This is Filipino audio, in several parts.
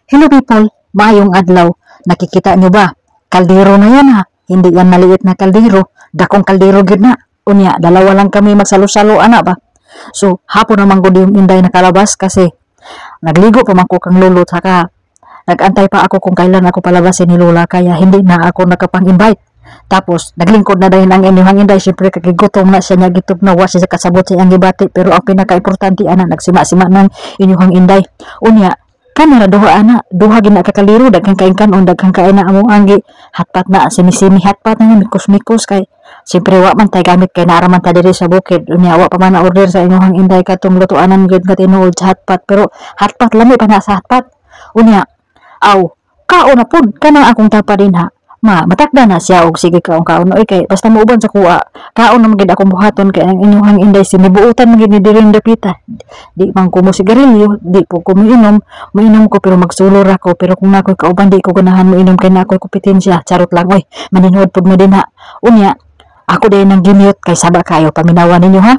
Hello people, maayong adlaw. Nakikita nyo ba? Kaldero na yan ha. Hindi yan maliit na kaldero. Dakong kaldero gid na. Unya, dalawa lang kami magsalo-salo ana ba. So, hapon naman gud yung inday nakalabas kasi nagligo pa man ko kang lolo saka nagantay pa ako kung kailan ako palabasin ni lola kaya hindi na ako nakapang-invite. Tapos, naglingkod na dahil ang inyong inday. Siyempre, kakigutom na siya niya gitog na wa siya kasabot sa iyang gibati. Pero ang pinaka-importante, ana, nagsima-sima ng inyong inday. Unya, kanira duha ana, duha gina kakaliro, daghang kain kanon, daghang kain na among anggi. Hatpat na, simi-simi hatpat na mikos-mikos kay siyempre wa man tay gamit kay naaraman ta diri sa bukid. Unya, wa pa man na order sa inyong inday katong lutuanan gid nga tinuod sa hatpat. Pero hatpat lami pa na sa hatpat. Unya, aw, kaon na pud kanang akong tapa din ha. Matakda na siya og sige kaon oy kay basta muuban sa kuha kaon na magid akong buhaton kay ang inyong inday sinibuutan magid ni diri dapita di man ko mo sigarilyo di po ko mainom ko pero magsulor ako pero kung nakoy kauban di ko ganahan mo inom kay nakoy kompetensya charot lang oy maninod pud mo din ha unya ako din nang gimute kay saba kayo paminawan ninyo ha.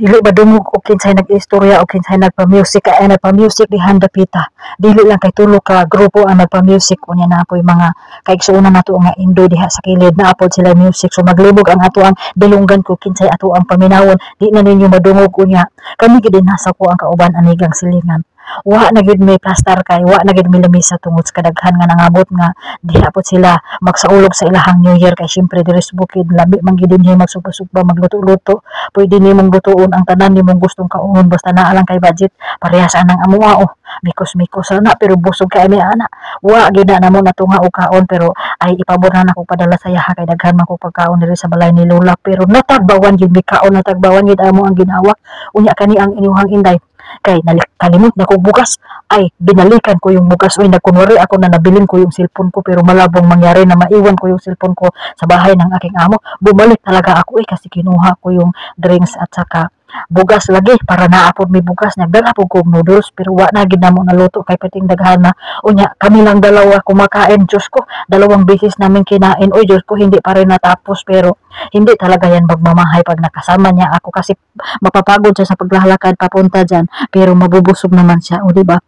Dili ba dungog o kinsay nag-istorya o kinsay nagpa-music kaya nagpa-music di handapita. Dili lang kay tulo ka grupo ang nagpa-music unya na apoy mga kaigsuonan nato nga indoy diha sa kilid na apod sila music so maglibog ang ato ang bilunggan ko kinsay ato ang paminawon di na ninyo madungog unya kami gid nasa ko ang kauban anigang silingan. Wa na gid may plaster kay wa na gid may lamisa tungod sa kadaghan nga nangabot nga diha pod sila magsaulog sa ilahang New Year kay syempre diri sa bukid labi man gid dinhi magsupa-supa magluto-luto pwede nimong lutuon ang tanan nimong gustong kaon basta naa lang kay budget parehas anang amuha mikos-mikos na pero busog kay mi ana wa gid na mo nato nga og kaon pero ay ipabor na nako padala sa yaha kay daghan man ko pagkaon diri sa balay ni lola pero natagbawan gid mi kaon natagbawan gid amo ang ginawa unya kani ang inyong inday kay kalimot na ko bukas ay binalikan ko yung bukas oy nagkunwari ako na nabilin ko yung cellphone ko pero malabong mangyari na maiwan ko yung cellphone ko sa bahay ng aking amo bumalik talaga ako kasi kinuha ko yung drinks at saka bugas lagi para naapod may bugas nagdala po ko noodles pero wa na gid namo naluto kay pating daghan na unya kami lang dalawa kumakain Diyos ko dalawang beses namin kinain oy Diyos ko hindi pa rin natapos pero hindi talaga yan magmamahay pag nakasama niya ako kasi mapapagod siya sa paglalakad papunta dyan pero mabubusog naman siya o diba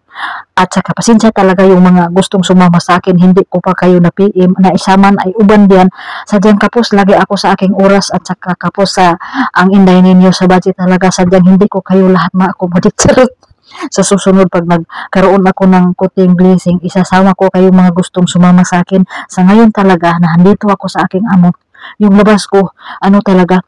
at saka pasensya talaga yung mga gustong sumama sa akin hindi ko pa kayo na PM na isaman ay uban diyan sadyang kapos lagi ako sa aking oras at saka kapos sa ang inday ninyo sa budget talaga sadyang hindi ko kayo lahat ma-accommodate sa susunod pag nagkaroon ako ng kuting blessing isasama ko kayo mga gustong sumama sa akin sa ngayon talaga na handito ako sa aking amo yung labas ko ano talaga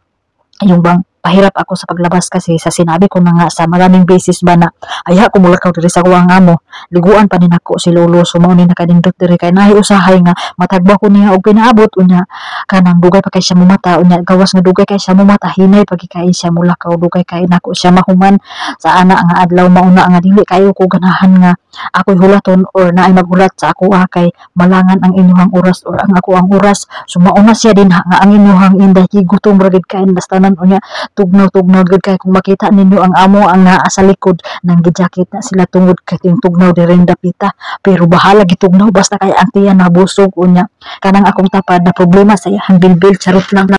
yung bang pahirap ako sa paglabas kasi sa sinabi ko na nga sa maraming beses ba na aya ko mulakaw diri sa kuwang amo liguan pa ni nako si lolo so mao ni nakadindot diri kay nahi usahay nga matagba ko niya og pinaabot unya kanang dugay pa kay siya mumata unya gawas nga dugay kay siya mumata hinay pag kay siya mulakaw dugay kay nako siya mahuman sa ana nga adlaw mauna nga dili kayo ko ganahan nga ako'y hulaton or naay maghulat sa ako kay malangan ang inyong oras or ang ako ang oras so mauna siya din nga ang inyong inday gutom ra gid kain bastanan unya tugnaw gud kay kung makita ninyo ang amo ang naa sa likod nang gijakit na sila tungod kay ting tugnaw diri dapita pero bahala gitugnaw basta kay ang tiyan nabusog unya kanang akong tapad na problema sa iyang bilbil charot lang na